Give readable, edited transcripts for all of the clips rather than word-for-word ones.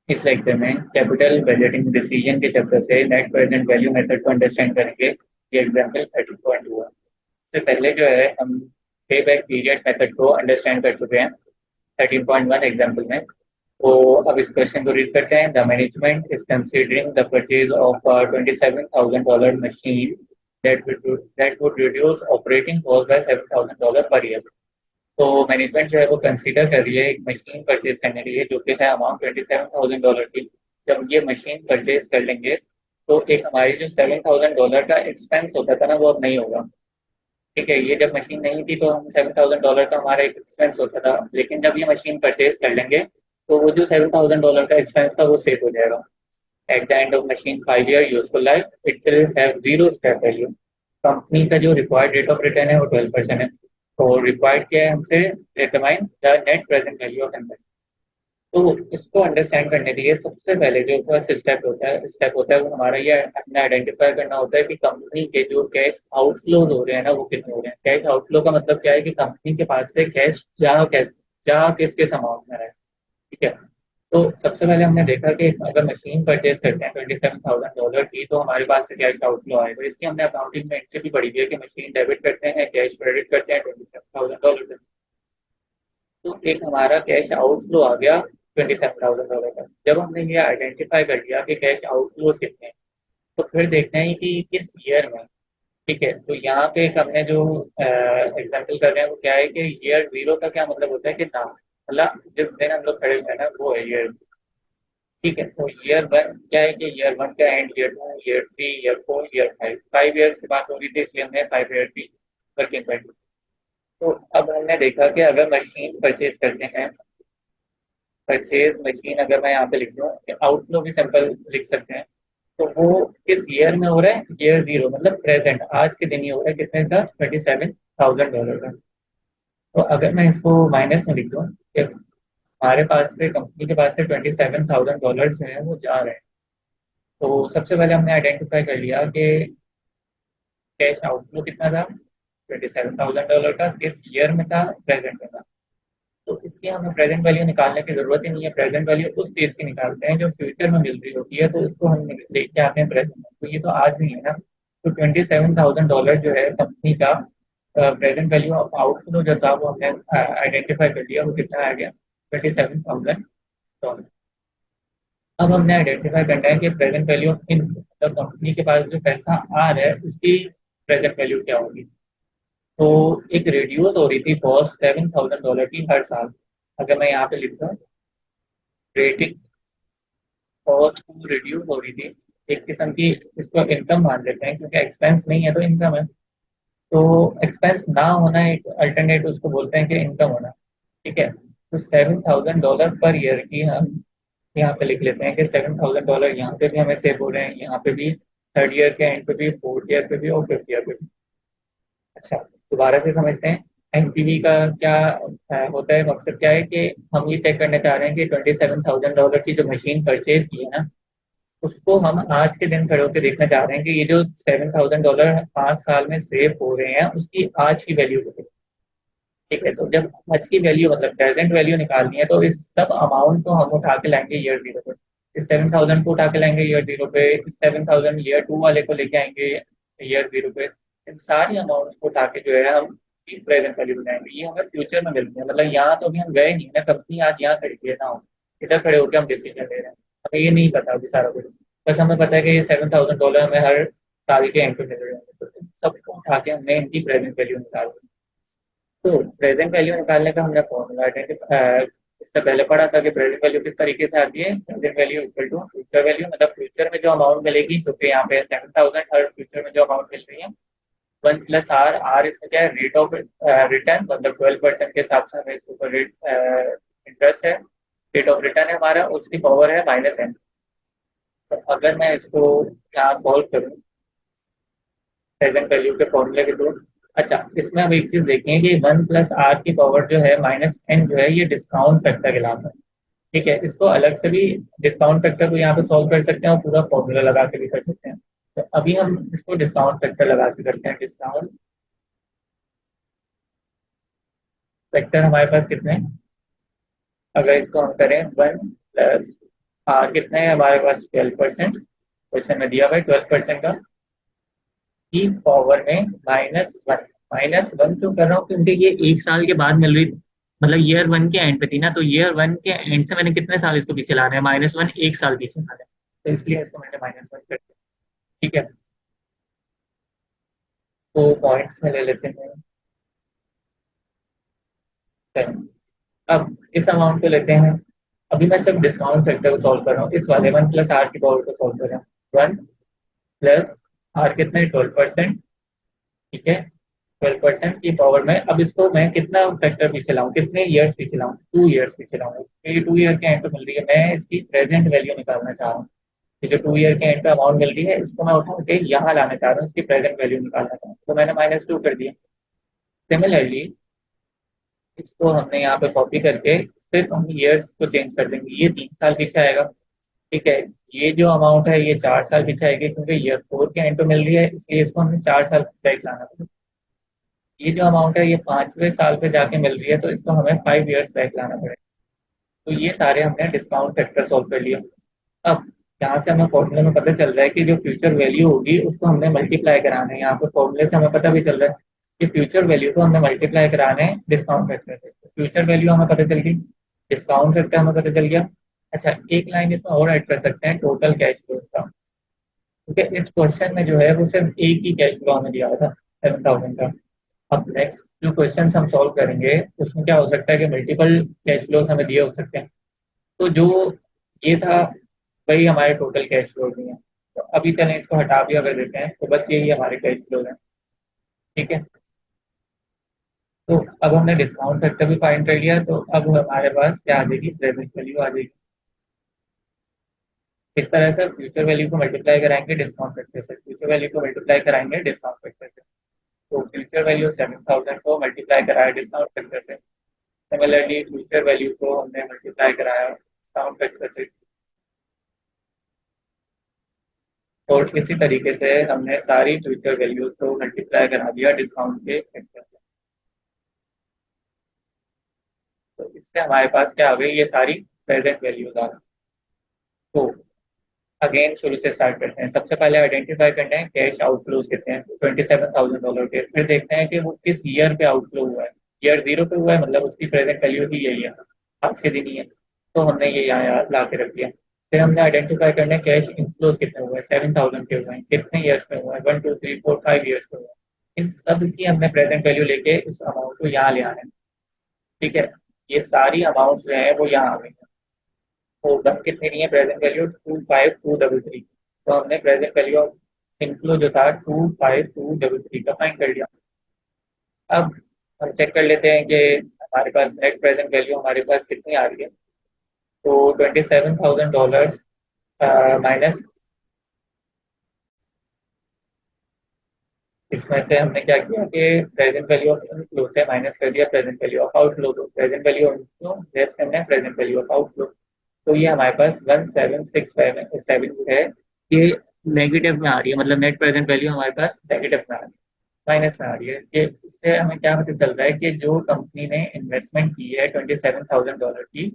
इस लेक्चर में capital budgeting decision के चैप्टर से नेट प्रेजेंट वैल्यू मेथड को अंडरस्टैंड करेंगे। ये एग्जाम्पल 13.2 है। इससे पहले जो है हम पे बैक पीरियड मेथड को अंडरस्टैंड कर चुके हैं 13.1 एग्जाम्पल में। तो अब इस क्वेश्चन को रीड करते हैं। The management is considering the purchase of $27,000 machine that would reduce operating cost by $7,000 per year। तो मैनेजमेंट जो है वो कंसीडर कर रही है एक मशीन परचेज करने के लिए जो कि है अमाउंट $27,000 की। जब ये मशीन परचेज कर लेंगे तो एक हमारी जो $7,000 का एक्सपेंस होता था ना वो अब नहीं होगा। ठीक है, ये जब मशीन नहीं थी तो हम $7,000 का हमारा एक एक्सपेंस होता था, लेकिन जब ये मशीन परचेज कर लेंगे तो वो जो $7,000 का एक्सपेंस था वो सेव हो जाएगा। At the end of machine 5 year useful life it will have zero scrap value. Company का जो रिक्वायर्ड रेट ऑफ रिटर्न है वो 12% है। तो रिक्वायर्ड क्या है हमसे, determine the net present value of inventory. तो इसको अंडरस्टैंड करने के लिए सबसे पहले जो फर्स्ट स्टेप होता है वो हमारा ये अपने आइडेंटिफाई करना होता है कि कंपनी के जो कैश आउटफ्लोज हो रहे हैं ना वो कितने हो रहे हैं। कैश आउटफ्लो का मतलब क्या है कि कंपनी के पास से कैश जा किस किस अमाउंट में है। ठीक है, तो सबसे पहले हमने देखा कि अगर मशीन परचेज करते हैं $27,000 की तो हमारे पास से कैश आउटफ्लो आएगा। इसकी हमने अकाउंटिंग में एंट्री भी पढ़ी हुई है कि मशीन डेबिट करते हैं कैश क्रेडिट करते हैं $27,000 से। तो एक हमारा कैश आउटफ्लो आ गया $27,000 का। जब हमने ये आइडेंटिफाई कर लिया कि कैश आउटफ्लोज कितने हैं तो फिर देखना है कि किस ईयर में। ठीक है, तो यहाँ पे एक हमने जो एग्जाम्पल कर रहे हैं वो क्या है कि ईयर जीरो का क्या मतलब होता है कि नाम, मतलब जिस दिन हम लोग खड़े हुए हैं ना वो है ईयर। ठीक है, तो ईयर वन क्या है कि ईयर वन का end, year two, year three, year four, year five, 5 years की बात हो रही थी इसलिए हमने 5 ईयर की वर्किंग कर दी। तो अब हमने देखा कि अगर मशीन परचेज करते हैं, परचेज मशीन अगर मैं यहाँ पे लिख दूँ, आउटफ्लो भी सिंपल लिख सकते हैं। तो वो किस ईयर में हो रहा है, ईयर जीरो मतलब प्रेजेंट, आज के दिन ही हो रहा है। कितने का, $27,000 का। तो अगर मैं इसको माइनस में लिख दूँ कि हमारे पास से, कंपनी के पास से $27,000 जो है वो जा रहे हैं। तो सबसे पहले हमने आइडेंटिफाई कर लिया कि कैश आउटफ्लो कितना था, $27,000 का, किस ईयर में था, प्रेजेंट में था। तो इसकी हमें प्रेजेंट वैल्यू निकालने की जरूरत ही नहीं है। प्रेजेंट वैल्यू उस चीज की निकालते हैं जो फ्यूचर में मिल रही होती है, तो उसको हम देख के आते हैं प्रेजेंट में। तो ये तो आज नहीं है ना। तो $27,000 जो है कंपनी का प्रेजेंट वैल्यू ऑफ आउटफ्लो जो था वो हमने आइडेंटिफाई कर लिया। वो कितना आ गया, $27,000। अब हमने आइडेंटिफाई करना है कि प्रेजेंट वैल्यू ऑफ इन, मतलब कंपनी के पास जो पैसा आ रहा है उसकी प्रेजेंट वैल्यू क्या होगी। तो एक रिड्यूस हो रही थी कॉस्ट $7,000 की हर साल। अगर मैं यहाँ पे लिखता हूँ, रेटिंग कॉस्ट रिड्यूस हो रही थी, एक किस्म की इसको इनकम मान लेते हैं क्योंकि एक्सपेंस नहीं है तो इनकम है। तो एक्सपेंस ना होना एक अल्टरनेट उसको बोलते हैं कि इनकम होना। ठीक है, तो $7,000 पर ईयर की हम यहाँ पे लिख लेते हैं कि $7,000 यहाँ पे भी हमें सेव हो रहे हैं, यहाँ पे भी, थर्ड ईयर के एंड पे भी, फोर्थ ईयर पे भी और फिफ्थ ईयर पे भी। अच्छा, दोबारा से समझते हैं। एनपीवी का क्या होता है, मकसद क्या है कि हम ये चेक करना चाह रहे हैं कि $27,000 की जो मशीन परचेज की है ना उसको हम आज के दिन खड़े होकर देखना चाह रहे हैं कि ये जो $7,000 5 साल में सेव हो रहे हैं उसकी आज की वैल्यू कितनी। ठीक है, तो जब आज की वैल्यू मतलब प्रेजेंट वैल्यू निकालनी है तो इस सब अमाउंट को हम उठा के लाएंगे ईयर जीरो पे। इस 7,000 को उठा के लाएंगे ईयर जीरो पे, इस 7,000 ईयर टू वाले को लेके आएंगे ईयर जीरो पे। इन सारी अमाउंट्स को उठा के जो है हम प्रेजेंट वैल्यू बनाएंगे। ये हमें फ्यूचर में मिलती है, मतलब यहाँ तो अभी हम गए नहीं ना, कंपनी आज यहाँ खड़ी है ना, इधर खड़े होकर हम डिसीजन ले रहे हैं। हमें ये नहीं पता अभी सारा कुछ। बस हमें पता है कि ये $7,000 हमें हर साल के एंड पे मिल रहे हैं, तो सबको उठा के हमने इनकी प्रेजेंट वैल्यू निकाल दी। तो प्रेजेंट वैल्यू निकालने का हमने फॉर्मूला इससे पहले पढ़ा था कि प्रेजेंट वैल्यू किस तरीके से आती है। Present value equal to future value, मतलब फ्यूचर में जो अमाउंट मिलेगी, जो कि यहाँ पे 7,000 हर फ्यूचर में जो अमाउंट मिल रही है, 1 + आर इसमें क्या है, रेट ऑफ रिटर्न, मतलब 12% के हिसाब से हमें इसके ऊपर रेट इंटरेस्ट है, रेट ऑफ रिटर्न है हमारा, उसकी पावर है -n। तो अगर मैं इसको यहाँ सॉल्व करूँ प्रेजेंट वैल्यू के फॉर्मूले के थ्रू। अच्छा, इसमें अब एक चीज देखें कि 1 + आर की पावर जो है -n जो है ये डिस्काउंट फैक्टर कहलाता है। ठीक है, इसको अलग से भी डिस्काउंट फैक्टर को यहाँ पे सॉल्व कर सकते हैं और पूरा फॉर्मूला लगा के भी कर सकते हैं। तो अभी हम इसको डिस्काउंट फैक्टर लगा के करते हैं। डिस्काउंट फैक्टर हमारे पास कितने हैं, अगर इसको हम करें 1 + आर कितना है हमारे पास 12%, क्वेश्चन में दिया हुआ है 12% का की पावर में -1। -1 क्यों कर रहा हूँ, क्योंकि ये एक साल के बाद मिल रही, मतलब ईयर वन के एंड पे थी ना, तो ईयर वन के एंड से मैंने कितने साल इसको पीछे लाना है, -1 एक साल पीछे लाना है, तो इसलिए इसको मैंने -1 कर दिया। ठीक है, तो पॉइंट्स में ले लेते हैं। चलो, अब इस अमाउंट को लेते हैं। अभी मैं सिर्फ डिस्काउंट फैक्टर को सॉल्व कर रहा हूँ, इस वाले 1 + R की पावर को सॉल्व कर रहा हूँ। 1 + R कितना है, 12%। ठीक है, 12% की पावर में अब इसको मैं कितना फैक्टर पीछे लाऊं, कितने ईयर्स पीछे लाऊं, 2 ईयर्स पीछे लाऊंगा, तो ये 2 ईयर के एंड पे मिल रही है, मैं इसकी प्रेजेंट वैल्यू निकालना चाह रहा हूँ। ये जो 2 ईयर के एंड पे अमाउंट मिल रही है, इसको मैं उठा के यहाँ लाना चाह रहा हूँ, इसकी प्रेजेंट वैल्यू निकालना चाह रहा हूँ, तो मैंने -2 कर दिया। सिमिलरली इसको हमने यहाँ पे कॉपी करके सिर्फ हम ईयर्स को चेंज कर देंगे, ये 3 साल पीछे आएगा। ठीक है, ये जो अमाउंट है ये 4 साल पीछे आएगी, क्योंकि ईयर 4 के एंड पे मिल रही है, इसलिए इसको हमें 4 साल बैक लाना पड़ेगा। ये जो अमाउंट है ये 5वें साल पे जाके मिल रही है, तो इसको हमें 5 ईयर्स बैक लाना पड़ेगा। तो ये सारे हमने डिस्काउंट फैक्टर सॉल्व कर लिया। अब यहाँ से हमें फॉर्मूले में पता चल रहा है कि जो फ्यूचर वैल्यू होगी उसको हमने मल्टीप्लाई कराना है, यहाँ पे फॉर्मूले से हमें पता भी चल रहा है कि फ्यूचर वैल्यू को हमने मल्टीप्लाई कराना है डिस्काउंट फैक्टर से। फ्यूचर वैल्यू हमें पता चल गई, डिस्काउंट फैक्टर हमें पता चल गया। अच्छा, एक लाइन इसमें और ऐड कर सकते हैं, टोटल कैश फ्लो का, क्योंकि इस क्वेश्चन में जो है वो सिर्फ एक ही कैश फ्लो हमें दिया हुआ था, 7,000 का। अब नेक्स्ट जो क्वेश्चन हम सॉल्व करेंगे उसमें क्या हो सकता है कि मल्टीपल कैश फ्लोज हमें दिए हो सकते हैं, तो जो ये था वही हमारे टोटल कैश फ्लो भी है। तो अभी चलें इसको हटा भी अगर देते हैं, तो बस यही हमारे कैश फ्लो है। ठीक है, तो अब हमने डिस्काउंट फैक्टर भी फाइंड कर लिया, तो अब हमारे पास क्या आ जाएगी, प्रेजेंट वैल्यू आ जाएगी। इस तरह से फ्यूचर वैल्यू को मल्टीप्लाई कराएंगे डिस्काउंट फैक्टर से, फ्यूचर वैल्यू को मल्टीप्लाई कराएंगे डिस्काउंट फैक्टर से। तो फ्यूचर वैल्यू 7,000 को मल्टीप्लाई कराया डिस्काउंट फैक्टर से, सिमिलरली फ्यूचर वैल्यू को हमने मल्टीप्लाई कराया डिस्काउंट फैक्टर से, और इसी तरीके से हमने सारी फ्यूचर वैल्यूज को मल्टीप्लाई करा दिया डिस्काउंट के फैक्टर से। तो इससे हमारे पास क्या आ गई, ये सारी प्रेजेंट वैल्यूज आ गई। तो अगेन शुरू से स्टार्ट करते हैं, सबसे पहले आइडेंटिफाई करते हैं कैश आउटफ्लोज कितने हैं, $27,000 के, फिर देखते हैं कि वो किस ईयर पे आउटफ्लो हुआ है। ईयर 0 पे हुआ है, मतलब उसकी प्रेजेंट वैल्यू ही यही है, आज के दिन ही है, तो हमने ये यहाँ ला के रख दिया। फिर हमने आइडेंटिफाई करना है कैश इनफ्लोज कितने हुए हैं, 7,000 के हुए हैं, कितने ईयर्स में हुआ है, 1 2 3 4 5 ईयर्स में हुआ है। इन सब की हमने प्रेजेंट वैल्यू लेके इस अमाउंट को यहाँ ले आना है। ठीक है, ये सारी अमाउंट जो है वो यहाँ आ गई है। तो दम कितनी नहीं है, प्रेजेंट वैल्यू 25233, तो हमने प्रेजेंट वैल्यू ऑफ इनफ्लो जो था 25233 का फाइंड कर लिया। अब हम चेक कर लेते हैं कि हमारे पास नेट प्रेजेंट वैल्यू हमारे पास कितनी आ रही है। तो $27,000 माइनस, इसमें से हमने क्या किया कि प्रेजेंट वैल्यू ऑफ इनफ्लो से माइनस कर दिया प्रेजेंट वैल्यू ऑफ आउटफ्लो, तो present value of inflow less करना है प्रेजेंट वैल्यू ऑफ आउटफ्लो। तो ये हमारे पास 1767 जो है ये नेगेटिव में आ रही है, मतलब नेट प्रेजेंट वैल्यू हमारे पास नेगेटिव में आ रही है, माइनस में आ रही है। कि इससे हमें क्या पता चल रहा है कि जो कंपनी ने इन्वेस्टमेंट की है $27,000 की,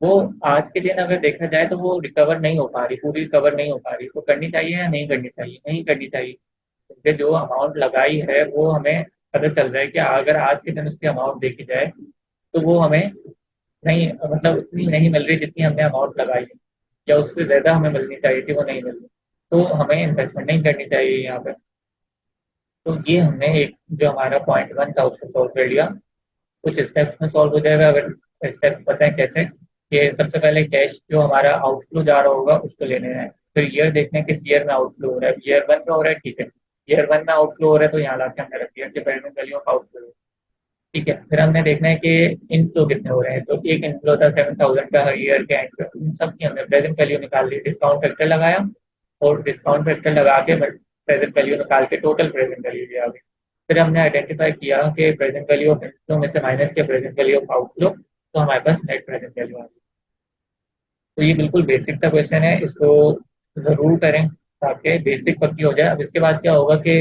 वो आज के दिन अगर देखा जाए तो वो रिकवर नहीं हो पा रही, पूरी रिकवर नहीं हो पा रही, तो करनी चाहिए या नहीं करनी चाहिए, नहीं करनी चाहिए, क्योंकि जो अमाउंट लगाई है वो हमें पता चल रहा है कि अगर आज के दिन उसकी अमाउंट देखी जाए तो वो हमें नहीं, मतलब उतनी नहीं मिल रही जितनी हमने अमाउंट लगाई है, या उससे ज़्यादा हमें मिलनी चाहिए थी, वो नहीं मिल रही, तो हमें इन्वेस्टमेंट नहीं करनी चाहिए यहाँ पे। तो ये हमने एक जो हमारा पॉइंट 1 था उसको सॉल्व कर लिया। कुछ स्टेप्स में सॉल्व हो जाएगा, अगर स्टेप्स पता है कैसे, कि सबसे पहले कैश जो हमारा आउटफ्लो जा रहा होगा उसको लेने हैं, फिर ईयर देखने हैं किस ईयर में आउटफ्लो हो रहा है, ईयर 1 में हो रहा है, ठीक है, ईयर 1 में आउटफ्लो हो रहा है तो यहाँ लाके हमने रख दिया कि प्रेजेंट वैल्यू ऑफ आउटफ्लो। ठीक है, फिर हमने देखना है कि इनफ्लो कितने हो रहे हैं, तो एक इनफ्लो था 7,000 का हर ईयर के एंड पे, इन सब की हमने प्रेजेंट वैल्यू निकाल ली, डिस्काउंट फैक्टर लगाया, और डिस्काउंट फैक्टर लगा के प्रेजेंट वैल्यू निकाल के टोटल प्रेजेंट वैल्यू भी आ गई। फिर हमने आइडेंटिफाई किया कि प्रेजेंट वैल्यू ऑफ इनफ्लो में से माइनस किया प्रेजेंट वैल्यू ऑफ आउटफ्लो, तो हमारे पास नेट प्रेजेंट वैल्यू आ गई। तो ये बिल्कुल बेसिक सा क्वेश्चन है, इसको जरूर करें ताकि बेसिक पक्की हो जाए। अब इसके बाद क्या होगा कि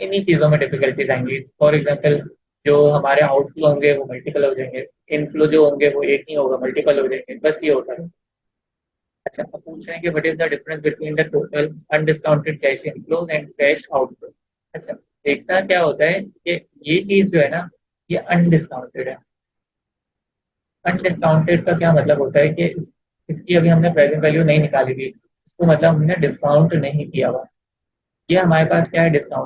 इन्हीं चीज़ों में डिफिकल्टीज आएंगी, फॉर एग्जाम्पल जो हमारे आउटफ्लो होंगे वो मल्टीपल हो जाएंगे, इनफ्लो जो होंगे वो एक ही होगा, मल्टीपल हो जाएंगे, बस ये होता है। अच्छा, अब पूछ रहे हैं कि what is the difference between the total undiscounted cash inflows and cash outflow. अच्छा, देखना क्या होता है कि ये चीज जो है ना, ये अनडिस्काउंटेड है। अनडिस्काउंटेड का क्या मतलब होता है कि इसकी अभी हमने प्रेजेंट वैल्यू नहीं निकाली थी, इसको मतलब हमने डिस्काउंट नहीं किया हुआ। ये हमारे पास क्या है, डिस्काउंट